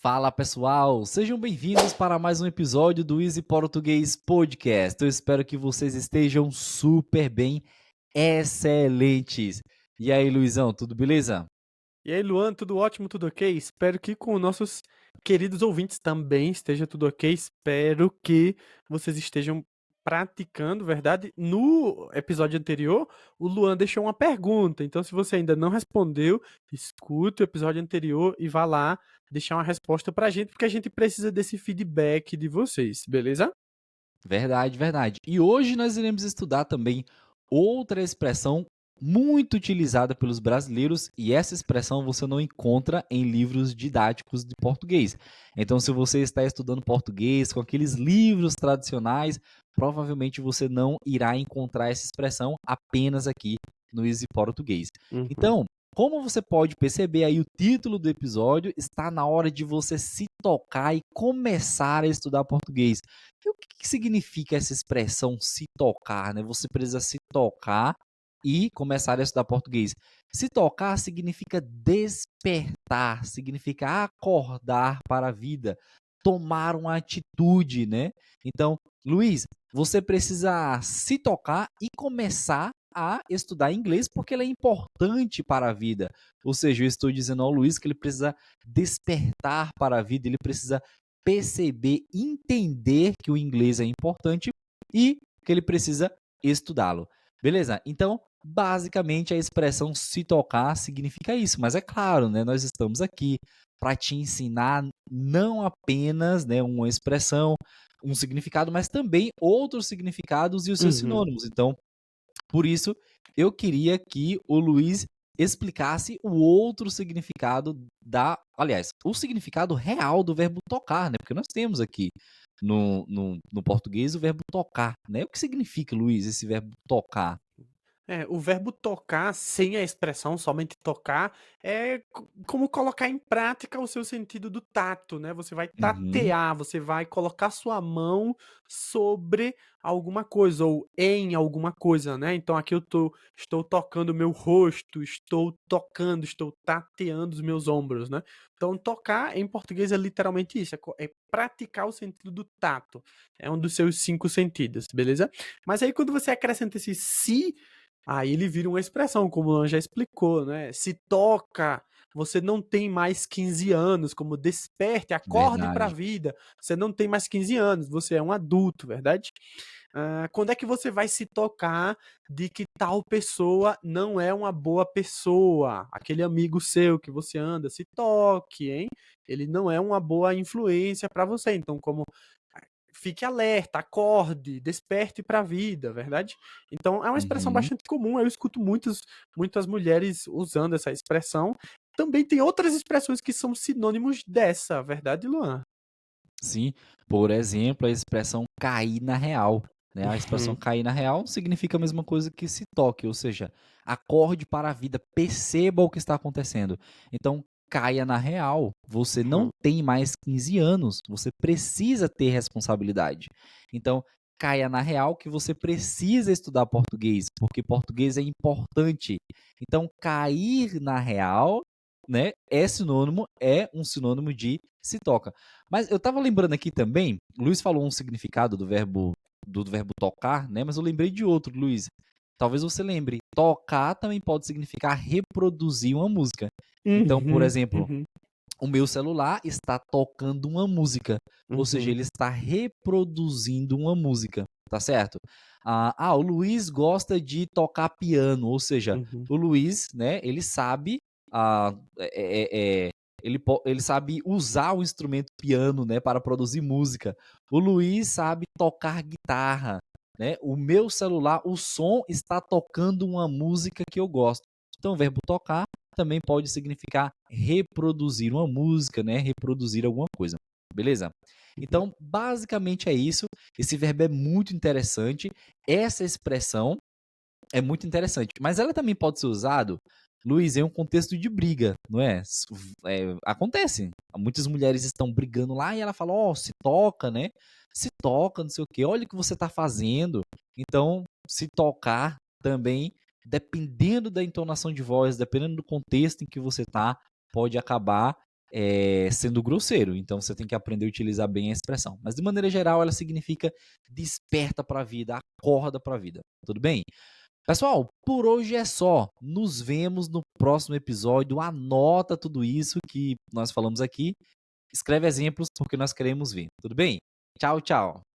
Fala pessoal, sejam bem-vindos para mais um episódio do Easy Português Podcast. Eu espero que vocês estejam super bem, excelentes. E aí, Luizão, tudo beleza? E aí, Luan, tudo ótimo, tudo ok? Espero que com nossos queridos ouvintes também esteja tudo ok. Espero que vocês estejam praticando, verdade? No episódio anterior, o Luan deixou uma pergunta. Então, se você ainda não respondeu, escute o episódio anterior e vá lá deixar uma resposta pra gente, porque a gente precisa desse feedback de vocês, beleza? Verdade, verdade. E hoje nós iremos estudar também outra expressão muito utilizada pelos brasileiros e essa expressão você não encontra em livros didáticos de português. Então, se você está estudando português com aqueles livros tradicionais, provavelmente você não irá encontrar essa expressão apenas aqui no Easy Português. Uhum. Então, como você pode perceber aí o título do episódio, está na hora de você se tocar e começar a estudar português. E o que significa essa expressão se tocar, né? Você precisa se tocar e começar a estudar português. Se tocar significa despertar, significa acordar para a vida, tomar uma atitude, né? Então, Luiz, você precisa se tocar e começar a estudar inglês porque ele é importante para a vida. Ou seja, eu estou dizendo ao Luiz que ele precisa despertar para a vida, ele precisa perceber, entender que o inglês é importante e que ele precisa estudá-lo. Beleza? Então, basicamente, a expressão se tocar significa isso. Mas é claro, né, nós estamos aqui para te ensinar não apenas, né, uma expressão, um significado, mas também outros significados e os seus Uhum. sinônimos. Então, por isso, eu queria que o Luiz explicasse o outro significado aliás, o significado real do verbo tocar, né? Porque nós temos aqui no português o verbo tocar, né? O que significa, Luiz, esse verbo tocar? O verbo tocar, sem a expressão somente tocar, é como colocar em prática o seu sentido do tato, né? Você vai Uhum, tatear, você vai colocar sua mão sobre alguma coisa ou em alguma coisa, né? Então aqui estou tocando o meu rosto, estou tateando os meus ombros, né? Então tocar em português é literalmente isso, é praticar o sentido do tato. É um dos seus 5 sentidos, beleza? Mas aí quando você acrescenta esse si, aí ele vira uma expressão, como o Luan já explicou, né? Se toca, você não tem mais 15 anos, como desperte, acorde para a verdade. vida. Você não tem mais 15 anos, você é um adulto, verdade? Quando é que você vai se tocar de que tal pessoa não é uma boa pessoa? Aquele amigo seu que você anda, se toque, hein? Ele não é uma boa influência para você. Então, como fique alerta, acorde, desperte para a vida, verdade? Então é uma expressão Uhum. bastante comum, eu escuto muitas mulheres usando essa expressão. Também tem outras expressões que são sinônimos dessa, verdade, Luan? Sim, por exemplo, a expressão cair na real, né? A expressão Uhum, cair na real significa a mesma coisa que se toque, ou seja, acorde para a vida, perceba o que está acontecendo. Então, caia na real, você não uhum, tem mais 15 anos, você precisa ter responsabilidade. Então, caia na real que você precisa estudar português, porque português é importante. Então, cair na real, né, é um sinônimo de se toca. Mas eu estava lembrando aqui também, o Luiz falou um significado do verbo tocar, né? Mas eu lembrei de outro, Luiz. Talvez você lembre. Tocar também pode significar reproduzir uma música. Então, por uhum, exemplo, uhum, o meu celular está tocando uma música, ou seja, uhum, ele está reproduzindo uma música, tá certo? O Luiz gosta de tocar piano, ou seja, uhum, o Luiz, né, ele sabe, ah, ele sabe usar o instrumento piano, né, para produzir música. O Luiz sabe tocar guitarra, né? O meu celular, o som está tocando uma música que eu gosto. Então, o verbo tocar também pode significar reproduzir uma música, né? Reproduzir alguma coisa. Beleza? uhum. Então, basicamente é isso. Esse verbo é muito interessante. Essa expressão é muito interessante. Mas ela também pode ser usado, Luiz, em um contexto de briga, não é? Acontece. Muitas mulheres estão brigando lá e ela fala, ó, se toca, né? Se toca, não sei o quê. Olha o que você está fazendo. Então, se tocar também, dependendo da entonação de voz, dependendo do contexto em que você tá, pode acabar sendo grosseiro. Então você tem que aprender a utilizar bem a expressão. Mas de maneira geral, ela significa desperta para a vida, acorda para a vida. Tudo bem? Pessoal, por hoje é só. Nos vemos no próximo episódio. Anota tudo isso que nós falamos aqui. Escreve exemplos porque nós queremos ver. Tudo bem? Tchau, tchau.